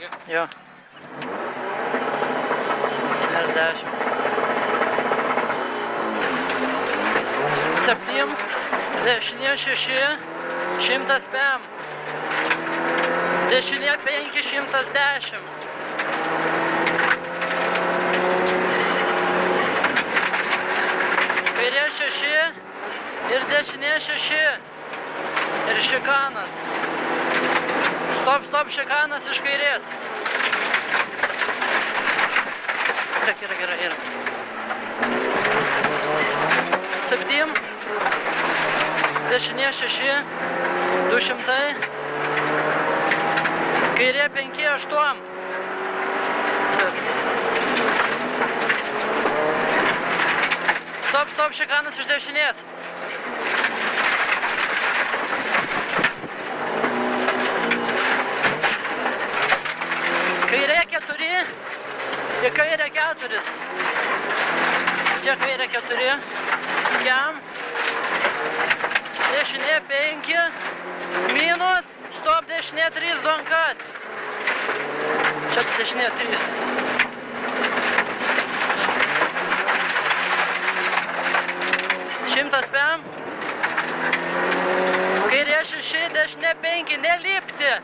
Jo. 70. 7, dešinė 6, 100 pm. Dešinė 5, 110. Kairė 6 ir dešinė 6. Ir šikanas. Stop, šikanas iš kairės. Yra. 7, dešinė 6, 200, kairė 5, 8. Stop, šikanas iš dešinės. Kairė 4, į kairę 4. Čia kairė 4, jam. Dešinė 5, minus, stop, dešinė 3, don't cut. Čia dešinė 3. Šimtas pm. Kairė 6, dešinė 5, nelipti.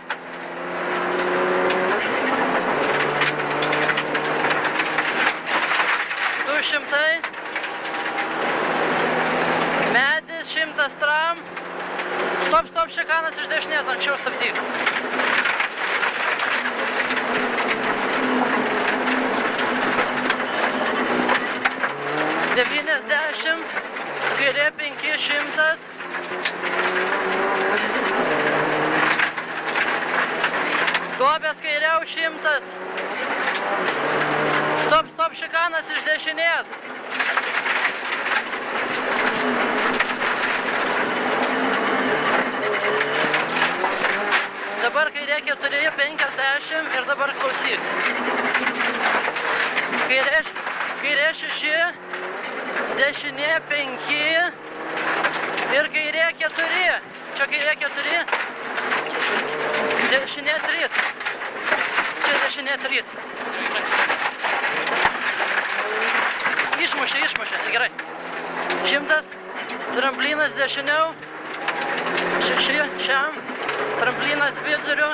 Medis 100 tram. Stop, šikanas iš dešinės, anksčiau stabdyk. 90, kairė 500. Duobės kairiau 100. Stop, šikanas iš dešinės. Dabar kairė 4, 50 ir dabar klausyk. Kairė 6, dešinė 5 ir kairė 4. Čia kairė 4, dešinė 3. Čia dešinė 3. Išmušė, gerai. 100, tramplinas dešiniau, 6 šiam, tramplinas viduriu,